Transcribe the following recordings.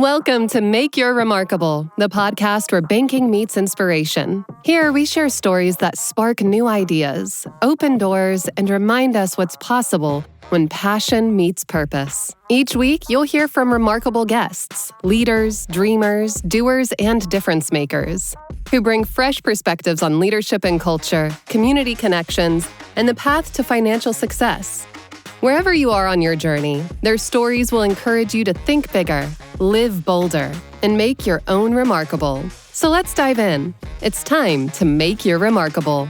Welcome to Make Your Remarkable, the podcast where banking meets inspiration. Here, we share stories that spark new ideas, open doors, and remind us what's possible when passion meets purpose. Each week, you'll hear from remarkable guests, leaders, dreamers, doers, and difference makers, who bring fresh perspectives on leadership and culture, community connections, and the path to financial success. Wherever you are on your journey, their stories will encourage you to think bigger, live bolder, and make your own remarkable. So let's dive in. It's time to make your remarkable.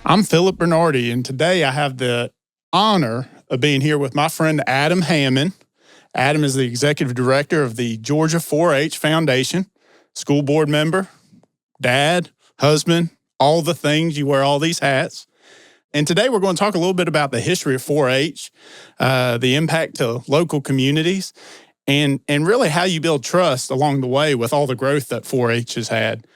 I'm Philip Bernardi, and today I have the honor of being here with my friend Adam Hammond. Adam is the executive director of the Georgia 4-H Foundation, school board member, dad, husband, all the things. You wear all these hats. And today we're going to talk a little bit about the history of 4-H, the impact to local communities, and really how you build trust along the way with all the growth that 4-H has had.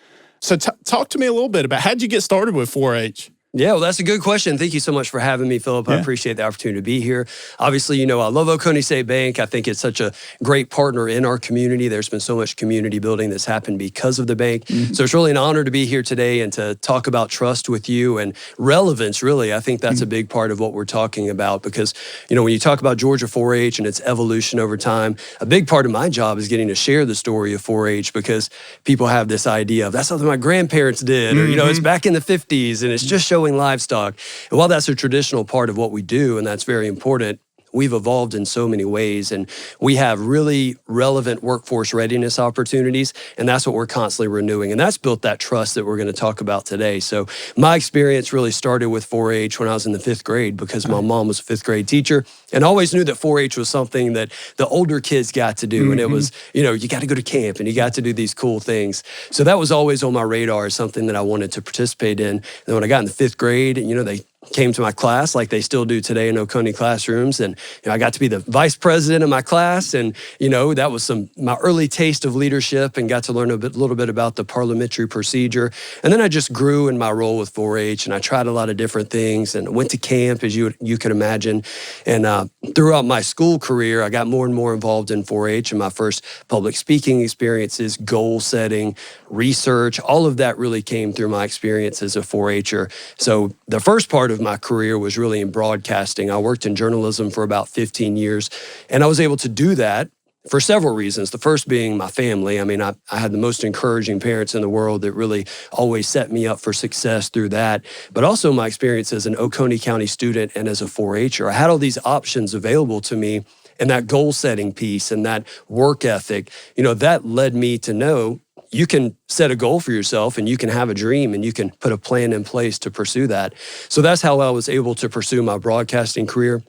So talk to me a little bit about how'd you get started with 4-H? Yeah, well, that's a good question. Thank you so much for having me, Philip. I appreciate the opportunity to be here. Obviously, you know, I love Oconee State Bank. I think it's such a great partner in our community. There's been so much community building that's happened because of the bank. Mm-hmm. So it's really an honor to be here today and to talk about trust with you and relevance, really. I think that's a big part of what we're talking about because, you know, when you talk about Georgia 4-H and its evolution over time, a big part of my job is getting to share the story of 4-H because people have this idea of that's something my grandparents did, or, you know, it's back in the 50s and it's just showing livestock. And while that's a traditional part of what we do, and that's very important, we've evolved in so many ways, and we have really relevant workforce readiness opportunities, and that's what we're constantly renewing. And that's built that trust that we're going to talk about today. So my experience really started with 4-H when I was in the 5th grade because my mom was a 5th grade teacher and always knew that 4-H was something that the older kids got to do. And it was, you know, you got to go to camp and you got to do these cool things. So that was always on my radar as something that I wanted to participate in. And when I got in the 5th grade, you know, they came to my class like they still do today in Oconee classrooms. And you know, I got to be the vice president of my class. And, you know, that was my early taste of leadership and got to learn a little bit about the parliamentary procedure. And then I just grew in my role with 4-H and I tried a lot of different things and went to camp, as you could imagine. And throughout my school career, I got more and more involved in 4-H and my first public speaking experiences, goal setting, research, all of that really came through my experience as a 4-Her. So the first part of my career was really in broadcasting. I worked in journalism for about 15 years, and I was able to do that for several reasons. The first being my family. I mean, I had the most encouraging parents in the world that really always set me up for success through that. But also my experience as an Oconee County student and as a 4-Her. I had all these options available to me, and that goal setting piece and that work ethic, you know, that led me to know you can set a goal for yourself and you can have a dream and you can put a plan in place to pursue that. So that's how I was able to pursue my broadcasting career.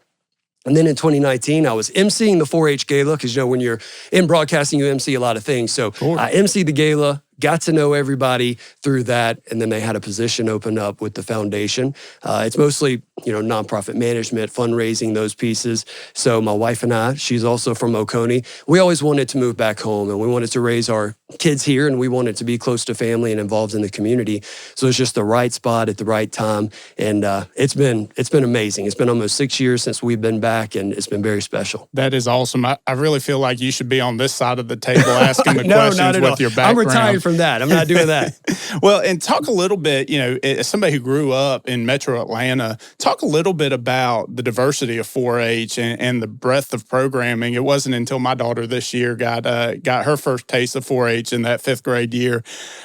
And then in 2019, I was emceeing the 4-H Gala because, you know, when you're in broadcasting, you MC a lot of things. So I emceed the gala, got to know everybody through that, and then they had a position open up with the foundation. It's mostly, you know, nonprofit management, fundraising, those pieces. So my wife and I, she's also from Oconee, we always wanted to move back home and we wanted to raise our kids here and we wanted to be close to family and involved in the community. So it's just the right spot at the right time. And it's been amazing. It's been almost 6 years since we've been back and it's been very special. That is awesome. I really feel like you should be on this side of the table asking the questions with your background. I'm retired from that. I'm not doing that. Well, and talk a little bit, you know, as somebody who grew up in Metro Atlanta, talk a little bit about the diversity of 4-H and the breadth of programming. It wasn't until my daughter this year got her first taste of 4-H in that 5th grade year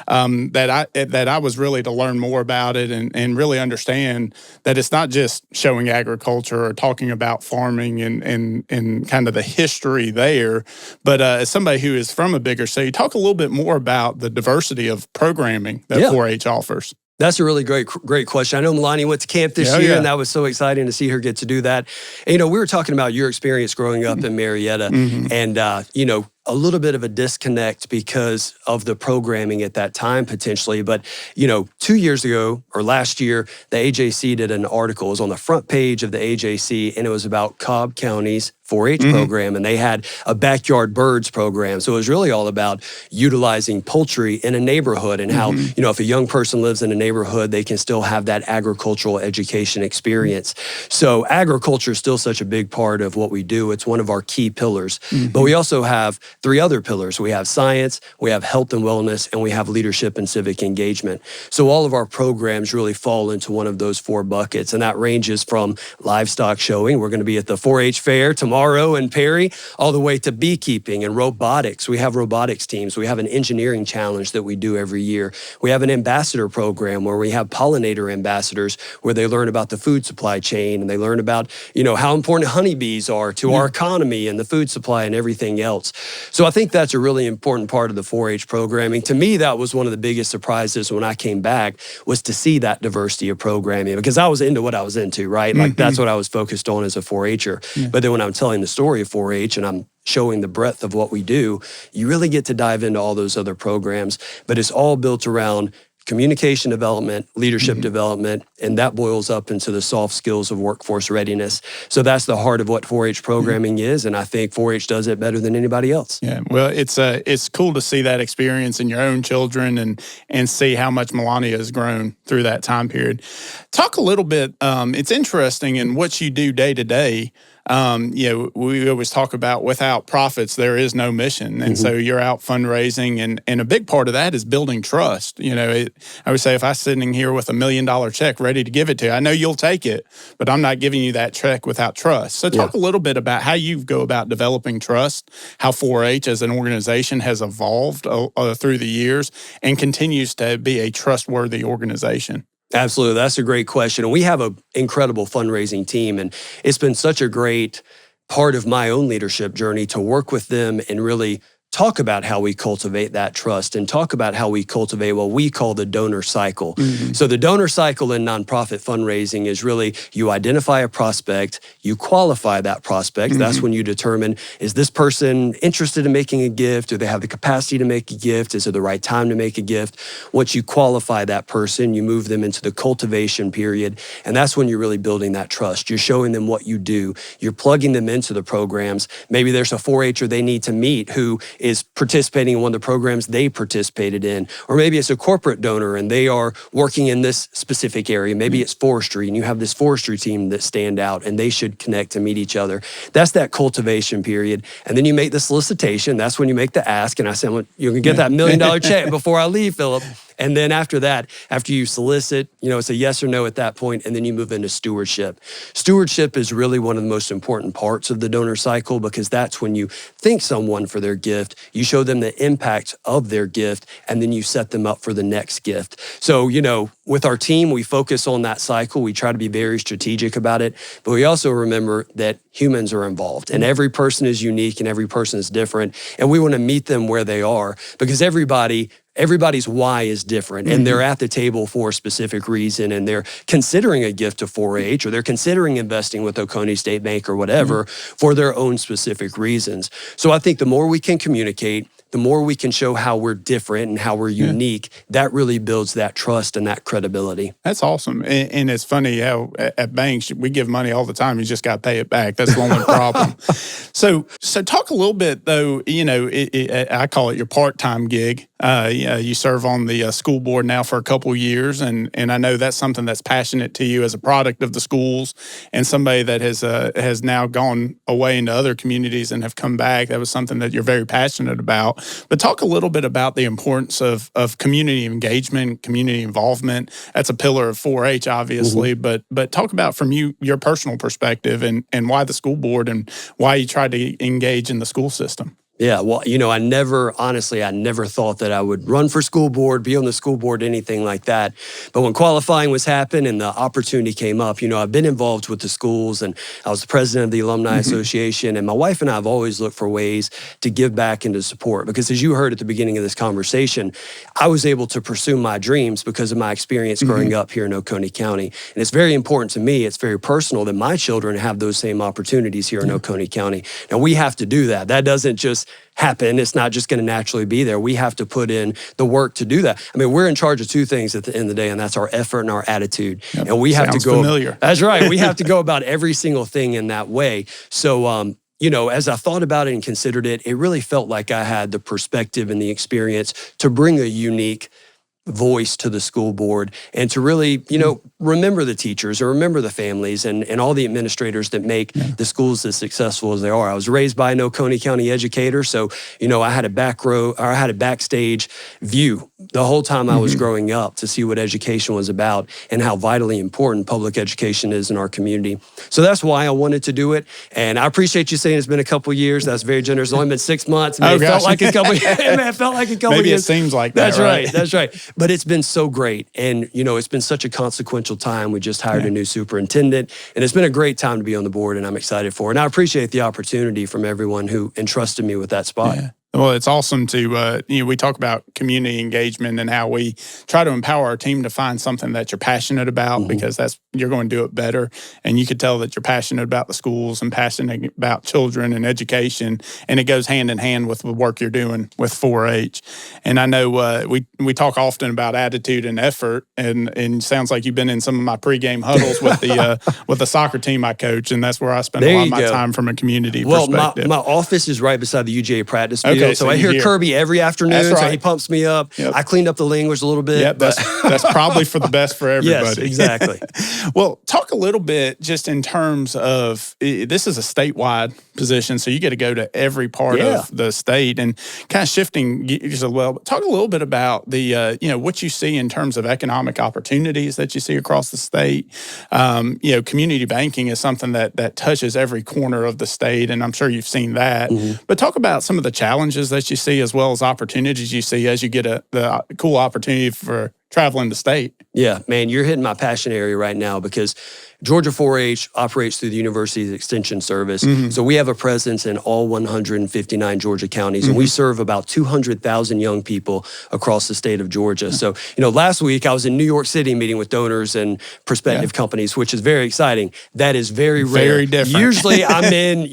that I was really to learn more about it and really understand that it's not just showing agriculture or talking about farming and kind of the history there, but as somebody who is from a bigger city, talk a little bit more about the diversity of programming that 4-H offers. That's a really great question. I know Melanie went to camp this year, and that was so exciting to see her get to do that. And, you know, we were talking about your experience growing up in Marietta, and, you know, a little bit of a disconnect because of the programming at that time potentially. But, you know, 2 years ago or last year, the AJC did an article. It was on the front page of the AJC, and it was about Cobb County's 4-H program, and they had a backyard birds program. So it was really all about utilizing poultry in a neighborhood and how, you know, if a young person lives in a neighborhood, they can still have that agricultural education experience. So agriculture is still such a big part of what we do. It's one of our key pillars. But we also have three other pillars. We have science, we have health and wellness, and we have leadership and civic engagement. So all of our programs really fall into one of those four buckets, and that ranges from livestock showing. We're going to be at the 4-H fair tomorrow in Perry, all the way to beekeeping and robotics. We have robotics teams. We have an engineering challenge that we do every year. We have an ambassador program where we have pollinator ambassadors where they learn about the food supply chain and they learn about, how important honeybees are to our economy and the food supply and everything else. So I think that's a really important part of the 4-H programming. To me, that was one of the biggest surprises when I came back, was to see that diversity of programming, because I was into what I was into, right? Like that's what I was focused on as a 4-H'er. But then when I'm telling the story of 4-H and I'm showing the breadth of what we do, you really get to dive into all those other programs. But it's all built around communication development, leadership development, and that boils up into the soft skills of workforce readiness. So that's the heart of what 4-H programming is, and I think 4-H does it better than anybody else. Yeah, well, it's cool to see that experience in your own children and see how much Melania has grown through that time period. Talk a little bit. It's interesting in what you do day to day. We always talk about without profits, there is no mission. And so you're out fundraising, and a big part of that is building trust. I would say if I'm sitting here with $1 million check ready to give it to you, I know you'll take it, but I'm not giving you that check without trust. So talk a little bit about how you go about developing trust, how 4-H as an organization has evolved through the years and continues to be a trustworthy organization. Absolutely. That's a great question. And we have an incredible fundraising team. And it's been such a great part of my own leadership journey to work with them and really talk about how we cultivate that trust and talk about how we cultivate what we call the donor cycle. So the donor cycle in nonprofit fundraising is really you identify a prospect, you qualify that prospect. That's when you determine, is this person interested in making a gift? Do they have the capacity to make a gift? Is it the right time to make a gift? Once you qualify that person, you move them into the cultivation period. And that's when you're really building that trust. You're showing them what you do. You're plugging them into the programs. Maybe there's a 4-H'er they need to meet who is participating in one of the programs they participated in. Or maybe it's a corporate donor and they are working in this specific area. Maybe it's forestry and you have this forestry team that stand out and they should connect to meet each other. That's that cultivation period. And then you make the solicitation. That's when you make the ask. And I said, well, you can get that $1 million check before I leave, Philip. And then after that, after you solicit, it's a yes or no at that point, and then you move into stewardship. Stewardship is really one of the most important parts of the donor cycle, because that's when you thank someone for their gift, you show them the impact of their gift, and then you set them up for the next gift. So, with our team, we focus on that cycle. We try to be very strategic about it, but we also remember that humans are involved, and every person is unique and every person is different, and we want to meet them where they are, because everybody's why is different, and they're at the table for a specific reason, and they're considering a gift to 4-H, or they're considering investing with Oconee State Bank or whatever for their own specific reasons. So I think the more we can communicate, the more we can show how we're different and how we're unique, that really builds that trust and that credibility. That's awesome. And it's funny how at banks, we give money all the time. You just got to pay it back. That's the only problem. So talk a little bit, though, I call it your part-time gig. You serve on the school board now for a couple of years, and I know that's something that's passionate to you as a product of the schools and somebody that has now gone away into other communities and have come back. That was something that you're very passionate about. But talk a little bit about the importance of community engagement, community involvement. That's a pillar of 4-H, obviously, but talk about from your personal perspective and why the school board and why you try to engage in the school system. Yeah, well, I never thought that I would run for school board, be on the school board, anything like that. But when qualifying was happening and the opportunity came up, I've been involved with the schools, and I was the president of the Alumni Association, and my wife and I have always looked for ways to give back and to support. Because as you heard at the beginning of this conversation, I was able to pursue my dreams because of my experience growing up here in Oconee County. And it's very important to me, it's very personal that my children have those same opportunities here in Oconee County. Now, we have to do that. That doesn't just happen. It's not just going to naturally be there. We have to put in the work to do that. I mean, we're in charge of two things at the end of the day, and that's our effort and our attitude. Yep. And we have to go. Familiar. That's right. We have to go about every single thing in that way. So, as I thought about it and considered it, it really felt like I had the perspective and the experience to bring a unique voice to the school board and to really, remember the teachers or remember the families and all the administrators that make the schools as successful as they are. I was raised by an Oconee County educator, so, I had a backstage view the whole time I was growing up to see what education was about and how vitally important public education is in our community. So that's why I wanted to do it. And I appreciate you saying it's been a couple of years. That's very generous. It's only been 6 months. It felt like a couple Maybe years. It seems like that. That's right. But it's been so great. And, it's been such a consequential time. We just hired a new superintendent. And it's been a great time to be on the board, and I'm excited for it. And I appreciate the opportunity from everyone who entrusted me with that spot. Yeah. Well, it's awesome to, we talk about community engagement and how we try to empower our team to find something that you're passionate about because you're going to do it better. And you could tell that you're passionate about the schools and passionate about children and education. And it goes hand in hand with the work you're doing with 4-H. And I know we talk often about attitude and effort. And it sounds like you've been in some of my pregame huddles with the soccer team I coach. And that's where I spend a lot of my time from a community perspective. My office is right beside the UGA practice field. Okay, so I hear Kirby every afternoon, that's right. So he pumps me up. Yep. I cleaned up the language a little bit. Yep, that's probably for the best for everybody. Yes, exactly. Well, talk a little bit just in terms of, this is a statewide position, so you get to go to every part of the state and kind of shifting gears as well. Talk a little bit about the, what you see in terms of economic opportunities that you see across the state. Community banking is something that touches every corner of the state, and I'm sure you've seen that. But talk about some of the challenges that you see as well as opportunities you see as you get the cool opportunity for traveling the state. Yeah, man, you're hitting my passion area right now because Georgia 4-H operates through the university's extension service. So we have a presence in all 159 Georgia counties, and we serve about 200,000 young people across the state of Georgia. So, last week I was in New York City meeting with donors and prospective companies, which is very exciting. That is very rare. Very different. Usually I'm in,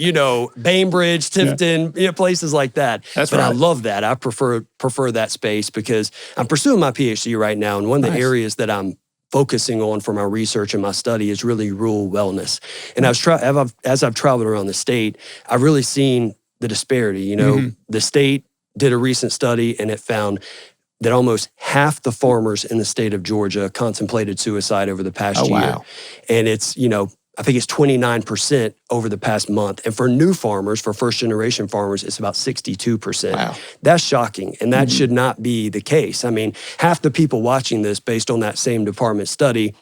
Bainbridge, Tifton, places like that. That's but right. I love that. I prefer that space because I'm pursuing my PhD right now, and one of the areas that I'm focusing on for my research and my study is really rural wellness. And as I've traveled around the state, I've really seen the disparity. The state did a recent study and it found that almost half the farmers in the state of Georgia contemplated suicide over the past year. Wow. And it's, I think it's 29% over the past month. And for new farmers, for first-generation farmers, it's about 62%. Wow. That's shocking, and that should not be the case. I mean, half the people watching this, based on that same department study,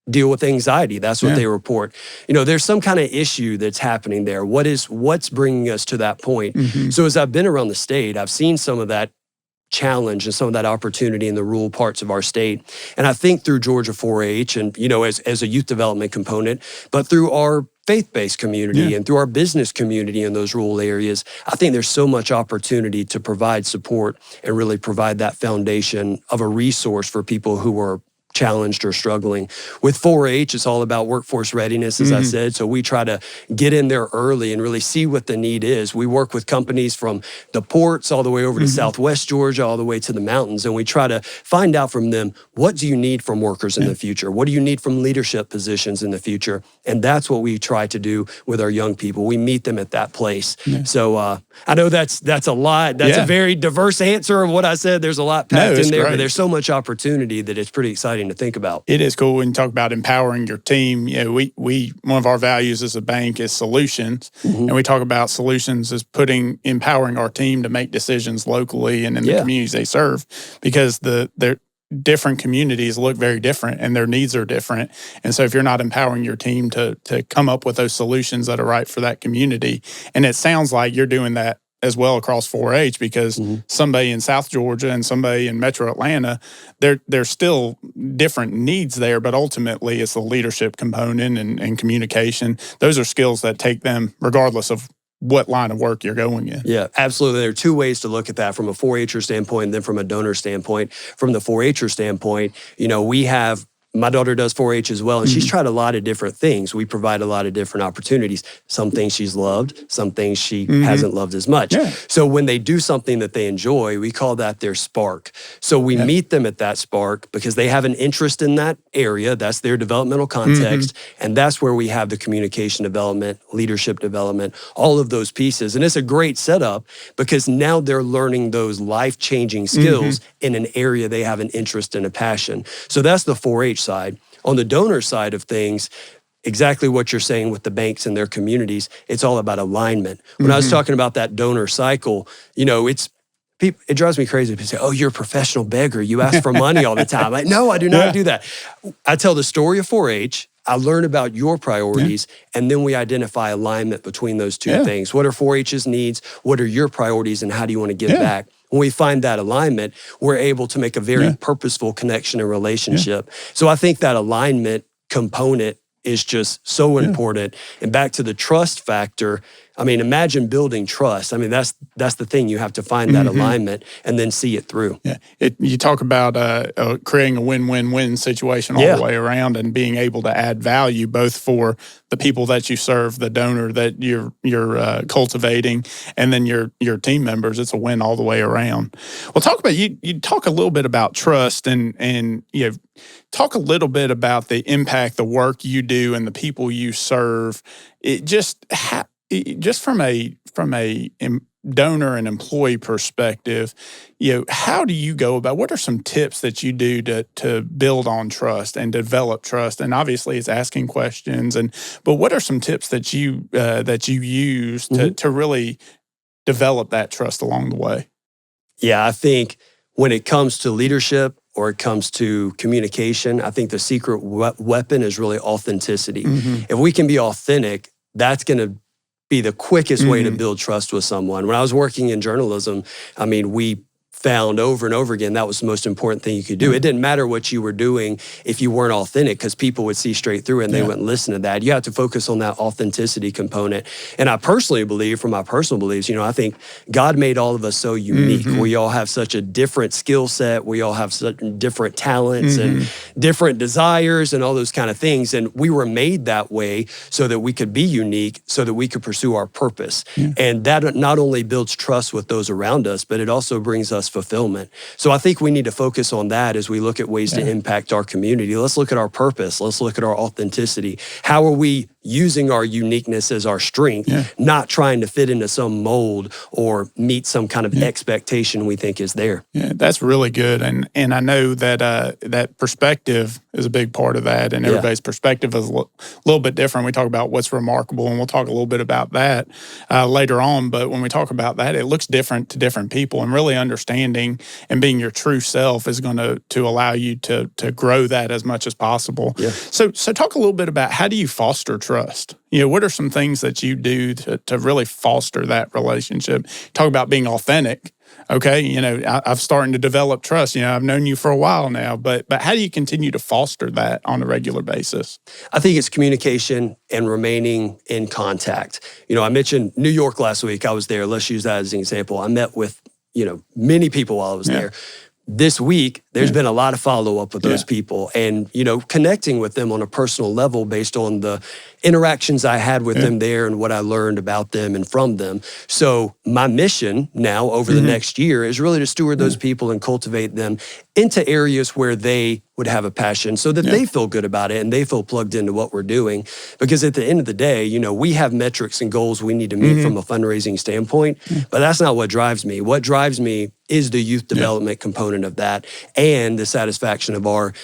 deal with anxiety. That's what they report. There's some kind of issue that's happening there. What's bringing us to that point? So as I've been around the state, I've seen some of that challenge and some of that opportunity in the rural parts of our state. And I think through Georgia 4-H and, as a youth development component, but through our faith-based community and through our business community in those rural areas, I think there's so much opportunity to provide support and really provide that foundation of a resource for people who are challenged or struggling. With 4-H, it's all about workforce readiness, as I said. So we try to get in there early and really see what the need is. We work with companies from the ports all the way over to Southwest Georgia, all the way to the mountains. And we try to find out from them, what do you need from workers in the future? What do you need from leadership positions in the future? And that's what we try to do with our young people. We meet them at that place. So I know that's a lot. That's a very diverse answer of what I said. There's a lot packed in there, but there's so much opportunity that it's pretty exciting to think about. It is cool when you talk about empowering your team. We one of our values as a bank is solutions, and we talk about solutions as empowering our team to make decisions locally and in the communities they serve, because their different communities look very different and their needs are different. And so if you're not empowering your team to come up with those solutions that are right for that community, and it sounds like you're doing that as well across 4-H, because somebody in South Georgia and somebody in Metro Atlanta, there's still different needs there, but ultimately it's the leadership component and communication. Those are skills that take them regardless of what line of work you're going in. Yeah, absolutely. There are two ways to look at that, from a 4-H'er standpoint and then from a donor standpoint. From the 4-H'er standpoint, we have my daughter does 4-H as well, and she's tried a lot of different things. We provide a lot of different opportunities. Some things she's loved, some things she hasn't loved as much. Yeah. So when they do something that they enjoy, we call that their spark. So we meet them at that spark because they have an interest in that area. That's their developmental context. And that's where we have the communication development, leadership development, all of those pieces. And it's a great setup because now they're learning those life-changing skills in an area they have an interest and a passion. So that's the 4-H side. On the donor side of things, exactly what you're saying with the banks and their communities, it's all about alignment. When I was talking about that donor cycle, it drives me crazy. People say, oh, you're a professional beggar. You ask for money all the time. Like, no, I do not do that. I tell the story of 4-H. I learn about your priorities, and then we identify alignment between those two things. What are 4-H's needs? What are your priorities, and how do you want to give back? When we find that alignment, we're able to make a very purposeful connection and relationship. So I think that alignment component is just so important. And back to the trust factor, I mean, imagine building trust. I mean, that's the thing. You have to find that alignment and then see it through. Yeah, you talk about creating a win-win-win situation all the way around, and being able to add value both for the people that you serve, the donor that you're cultivating, and then your team members. It's a win all the way around. Well, talk about you talk a little bit about trust, and talk a little bit about the impact the work you do and the people you serve. Just from a donor and employee perspective, how do you go about? What are some tips that you do to build on trust and develop trust? And obviously, it's asking questions. But what are some tips that you use to really develop that trust along the way? Yeah, I think when it comes to leadership or it comes to communication, I think the secret weapon is really authenticity. If we can be authentic, that's going to be the quickest way to build trust with someone. When I was working in journalism, I mean, we found over and over again that was the most important thing you could do. It didn't matter what you were doing if you weren't authentic, because people would see straight through and they wouldn't listen to that. You have to focus on that authenticity component. And I personally believe, from my personal beliefs, I think God made all of us so unique. We all have such a different skill set. We all have such different talents and different desires and all those kind of things. And we were made that way so that we could be unique, so that we could pursue our purpose. And that not only builds trust with those around us, but it also brings us fulfillment. So I think we need to focus on that as we look at ways to impact our community. Let's look at our purpose. Let's look at our authenticity. How are we using our uniqueness as our strength, not trying to fit into some mold or meet some kind of expectation we think is there? Yeah, that's really good. And I know that that perspective is a big part of that. And everybody's perspective is a little bit different. We talk about what's remarkable, and we'll talk a little bit about that later on. But when we talk about that, it looks different to different people, and really understanding and being your true self is going to allow you to grow that as much as possible. So talk a little bit about, how do you foster trust? What are some things that you do to really foster that relationship? Talk about being authentic. Okay, I'm starting to develop trust. I've known you for a while now, but how do you continue to foster that on a regular basis? I think it's communication and remaining in contact. I mentioned New York last week. I was there. Let's use that as an example. I met with many people while I was there. This week, there's been a lot of follow-up with those people, and, connecting with them on a personal level based on the interactions I had with them there and what I learned about them and from them. So my mission now over the next year is really to steward those people and cultivate them into areas where they would have a passion, so that they feel good about it and they feel plugged into what we're doing. Because at the end of the day, we have metrics and goals we need to meet from a fundraising standpoint, but that's not what drives me. What drives me is the youth development component of that, and the satisfaction of our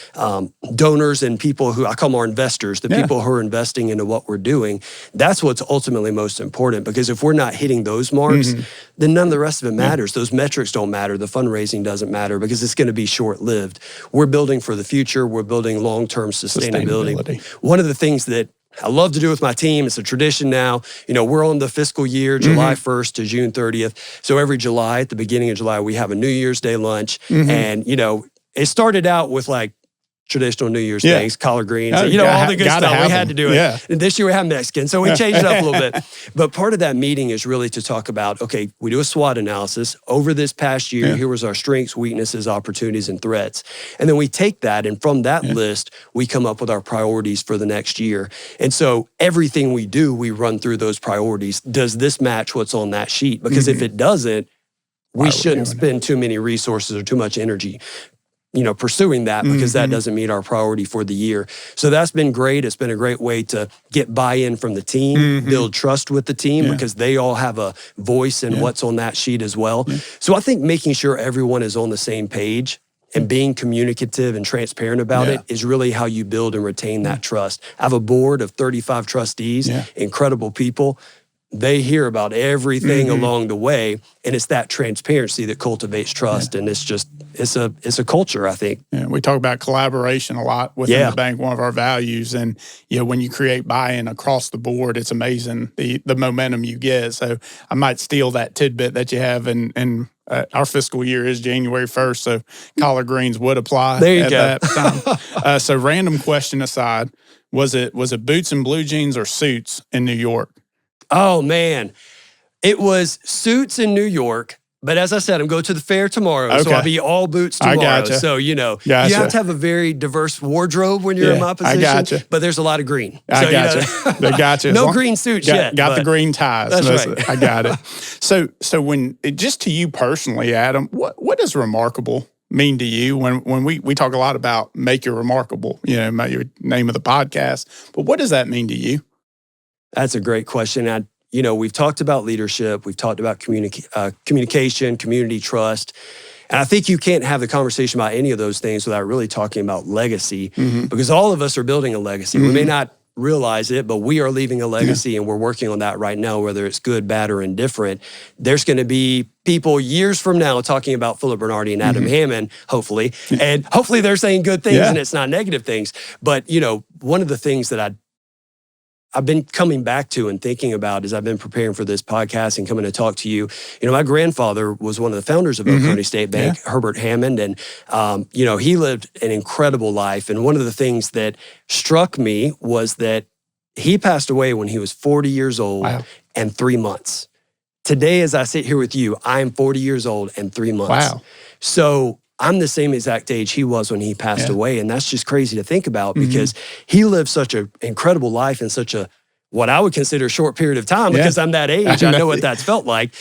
donors and people who I call them our investors, the people who are investing into what we're doing. That's what's ultimately most important, because if we're not hitting those marks, then none of the rest of it matters. Those metrics don't matter. The fundraising doesn't matter, because it's going to be short-lived. We're building for the future. We're building long-term sustainability. One of the things that I love to do with my team, it's a tradition now. We're on the fiscal year, July 1st to June 30th. So every July, at the beginning of July, we have a New Year's Day lunch. And, it started out with traditional New Year's Yeah. things, collard greens, Oh, all the good gotta stuff. We have had them. to do it. Yeah. And this year we have Mexican, so we changed it up a little bit. But part of that meeting is really to talk about, okay, we do a SWOT analysis. Over this past year, here was our strengths, weaknesses, opportunities, and threats. And then we take that, and from that list, we come up with our priorities for the next year. And so everything we do, we run through those priorities. Does this match what's on that sheet? Because if it doesn't, we shouldn't spend too many resources or too much energy pursuing that, because that doesn't meet our priority for the year. So that's been great. It's been a great way to get buy-in from the team, build trust with the team, because they all have a voice in what's on that sheet as well. So I think making sure everyone is on the same page and being communicative and transparent about it is really how you build and retain that trust. I have a board of 35 trustees, incredible people. They hear about everything along the way, and it's that transparency that cultivates trust. And it's a culture, I think. Yeah, we talk about collaboration a lot within the bank, one of our values. And when you create buy-in across the board, it's amazing the momentum you get. So I might steal that tidbit that you have in our fiscal year is January 1st, so collard greens would apply that time. So random question aside, was it boots and blue jeans or suits in New York? Oh, man. It was suits in New York. But as I said, I'm going to the fair tomorrow, so I'll be all boots tomorrow. I gotcha. So, you have to have a very diverse wardrobe when you're in my position. I gotcha. But there's a lot of green. I gotcha. They gotcha. No green suits yet. Got the green ties. That's right. I got it. So when, just to you personally, Adam, what does remarkable mean to you? When we talk a lot about make your remarkable, your name of the podcast, but what does that mean to you? That's a great question. We've talked about leadership. We've talked about communication, community trust. And I think you can't have the conversation about any of those things without really talking about legacy, because all of us are building a legacy. We may not realize it, but we are leaving a legacy, and we're working on that right now, whether it's good, bad, or indifferent. There's going to be people years from now talking about Philip Bernardi and Adam Hammond, hopefully. And hopefully they're saying good things and it's not negative things. But, one of the things that I've been coming back to and thinking about as I've been preparing for this podcast and coming to talk to you. My grandfather was one of the founders of Oconee State Bank, Herbert Hammond, and he lived an incredible life. And one of the things that struck me was that he passed away when he was 40 years old and 3 months. Today, as I sit here with you, I'm 40 years old and 3 months. Wow. So I'm the same exact age he was when he passed away. And that's just crazy to think about, because he lived such an incredible life in such a, what I would consider a short period of time, because I'm that age. I know what that's felt like.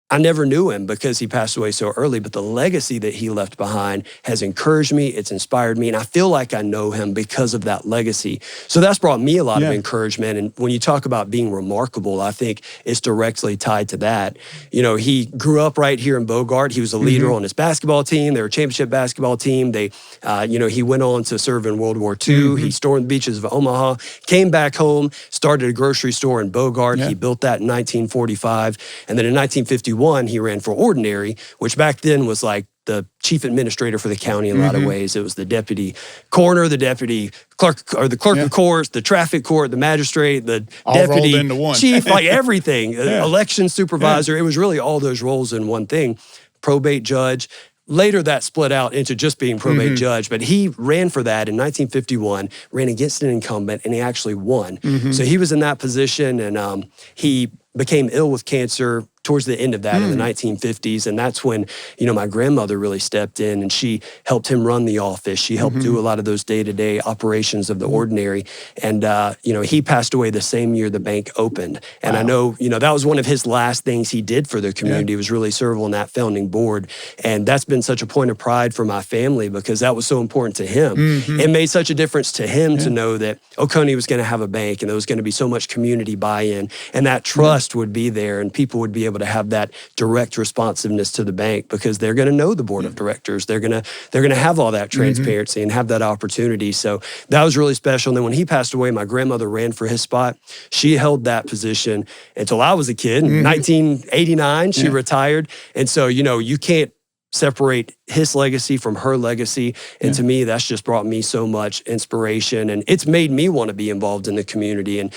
I never knew him because he passed away so early, but the legacy that he left behind has encouraged me, it's inspired me, and I feel like I know him because of that legacy. So that's brought me a lot of encouragement. And when you talk about being remarkable, I think it's directly tied to that. He grew up right here in Bogart. He was a leader on his basketball team. They were a championship basketball team. He went on to serve in World War II. He stormed the beaches of Omaha, came back home, started a grocery store in Bogart. He built that in 1945. And then in 1951, he ran for ordinary, which back then was like the chief administrator for the county in a lot of ways. It was the deputy coroner, the deputy clerk, or the clerk of courts, the traffic court, the magistrate, the all deputy rolled into one. chief, like everything, election supervisor. It was really all those roles in one thing. Probate judge. Later, that split out into just being probate judge, but he ran for that in 1951, ran against an incumbent, and he actually won. So he was in that position, and he became ill with cancer towards the end of that in the 1950s. And that's when, my grandmother really stepped in, and she helped him run the office. She helped do a lot of those day-to-day operations of the ordinary. And, he passed away the same year the bank opened. And I know, that was one of his last things he did for the community, was really serve on that founding board. And that's been such a point of pride for my family, because that was so important to him. It made such a difference to him to know that Oconee was going to have a bank, and there was going to be so much community buy-in, and that trust would be there, and people would be able to have that direct responsiveness to the bank, because they're going to know the board of directors. They're going to have all that transparency and have that opportunity. So that was really special. And then when he passed away, my grandmother ran for his spot. She held that position until I was a kid. In 1989, she retired. And so, you can't separate his legacy from her legacy. And to me, that's just brought me so much inspiration, and it's made me want to be involved in the community. And,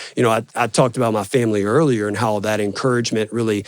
I talked about my family earlier and how that encouragement really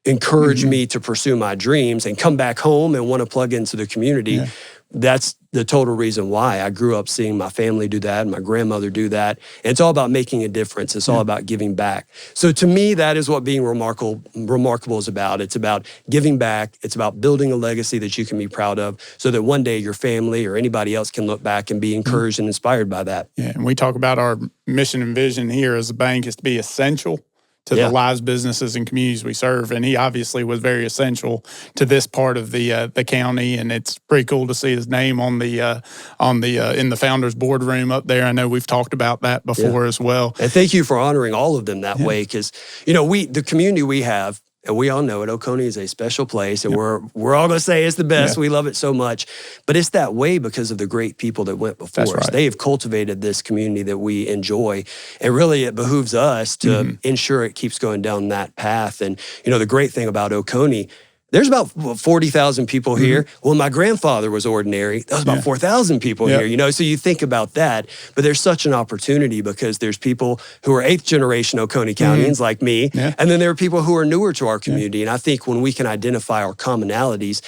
encourage me to pursue my dreams and come back home and want to plug into the community. Yeah. That's the total reason why I grew up seeing my family do that and my grandmother do that. And it's all about making a difference. It's all about giving back. So to me, that is what being remarkable is about. It's about giving back. It's about building a legacy that you can be proud of so that one day your family or anybody else can look back and be encouraged and inspired by that. Yeah, and we talk about our mission and vision here as a bank is to be essential to the lives, businesses, and communities we serve. And he obviously was very essential to this part of the county. And it's pretty cool to see his name on the in the founders boardroom up there. I know we've talked about that before as well. And thank you for honoring all of them that way, because the community we have. And we all know it. Oconee is a special place, and we're all going to say it's the best. We love it so much. But it's that way because of the great people that went before us. Right. They have cultivated this community that we enjoy. And really, it behooves us to ensure it keeps going down that path. And, the great thing about Oconee, there's about 40,000 people here. When my grandfather was ordinary, that was about 4,000 people here, so you think about that. But there's such an opportunity because there's people who are 8th generation Oconee Countyans like me, and then there are people who are newer to our community. And I think when we can identify our commonalities,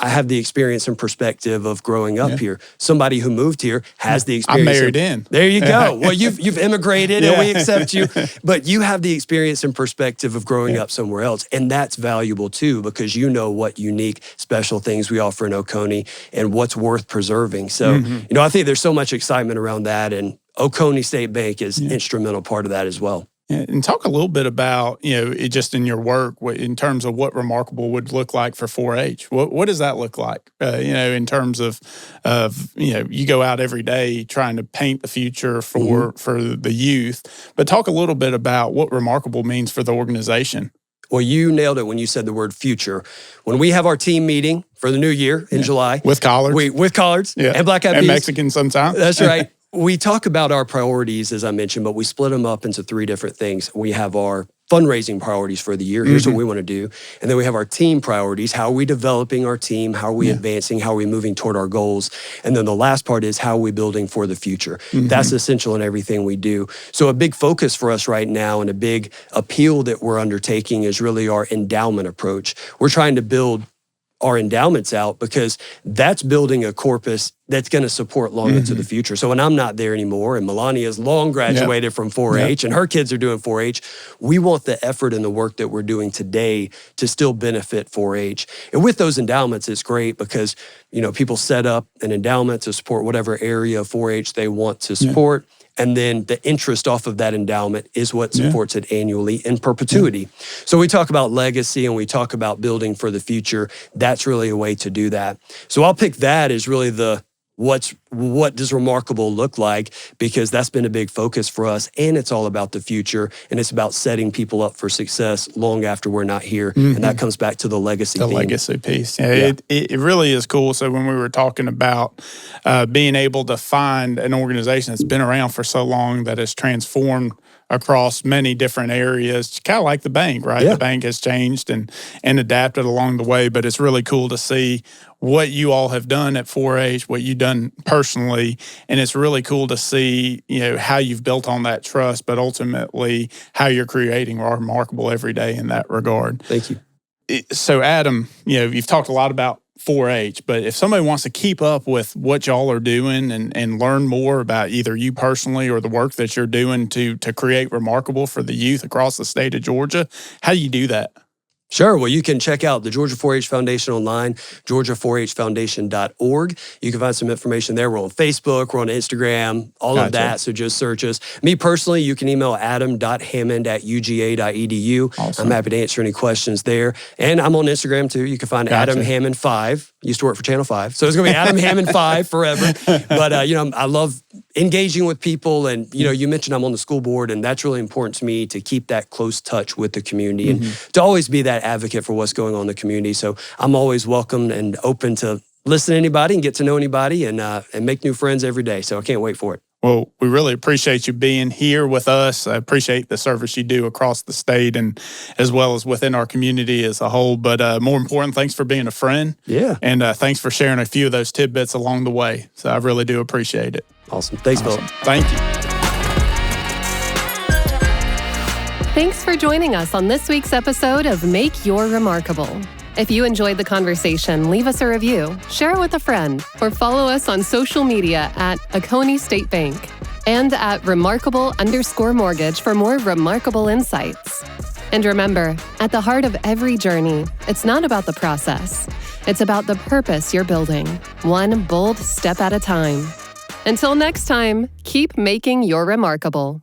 I have the experience and perspective of growing up here. Somebody who moved here has the experience. I'm married in. There you go. Well, you've immigrated and we accept you, but you have the experience and perspective of growing up somewhere else. And that's valuable too, because you know what unique, special things we offer in Oconee and what's worth preserving. So, I think there's so much excitement around that, and Oconee State Bank is an instrumental part of that as well. And talk a little bit about, it just in your work, in terms of what remarkable would look like for 4-H. What does that look like, in terms of you go out every day trying to paint the future for the youth. But talk a little bit about what remarkable means for the organization. Well, you nailed it when you said the word future. When we have our team meeting for the new year in July. With collards. With collards and black eyed peas. And Mexican sometimes. That's right. We talk about our priorities, as I mentioned, but we split them up into 3 different things. We have our fundraising priorities for the year. Here's what we want to do. And then we have our team priorities. How are we developing our team? How are we advancing? How are we moving toward our goals? And then the last part is how are we building for the future? That's essential in everything we do. So a big focus for us right now and a big appeal that we're undertaking is really our endowment approach. We're trying to build our endowments out because that's building a corpus that's going to support long into the future. So when I'm not there anymore and Melania's long graduated from 4-H and her kids are doing 4-H, we want the effort and the work that we're doing today to still benefit 4-H. And with those endowments, it's great because, people set up an endowment to support whatever area of 4-H they want to support. And then the interest off of that endowment is what supports it annually in perpetuity. So we talk about legacy and we talk about building for the future. That's really a way to do that. So I'll pick that as really what does remarkable look like, because that's been a big focus for us, and it's all about the future, and it's about setting people up for success long after we're not here, and that comes back to the legacy theme. Legacy piece. It really is cool. So when we were talking about being able to find an organization that's been around for so long that has transformed across many different areas, kind of like the bank, right? The bank has changed and adapted along the way, but it's really cool to see what you all have done at 4-H, what you've done personally, and it's really cool to see, how you've built on that trust, but ultimately how you're creating remarkable every day in that regard. Thank you. So Adam, you've talked a lot about 4-H, but if somebody wants to keep up with what y'all are doing and learn more about either you personally or the work that you're doing to create remarkable for the youth across the state of Georgia, how do you do that? Sure. Well, you can check out the Georgia 4-H Foundation online, georgia4hfoundation.org. You can find some information there. We're on Facebook, we're on Instagram, all of that. So just search us. Me personally, you can email adam.hammond@uga.edu. Awesome. I'm happy to answer any questions there. And I'm on Instagram too. You can find Adam Hammond 5. Used to work for Channel 5. So it's going to be Adam Hammond 5 forever. But, I love engaging with people. And, you mentioned I'm on the school board, and that's really important to me to keep that close touch with the community and to always be that advocate for what's going on in the community. So I'm always welcome and open to listen to anybody and get to know anybody and make new friends every day. So I can't wait for it. Well, we really appreciate you being here with us. I appreciate the service you do across the state and as well as within our community as a whole. But more important, thanks for being a friend. Yeah. And thanks for sharing a few of those tidbits along the way. So I really do appreciate it. Awesome. Thanks, Philip. Thank you. Thanks for joining us on this week's episode of Make Your Remarkable. If you enjoyed the conversation, leave us a review, share it with a friend, or follow us on social media at Oconee State Bank and at remarkable_mortgage for more remarkable insights. And remember, at the heart of every journey, it's not about the process. It's about the purpose you're building, one bold step at a time. Until next time, keep making your remarkable.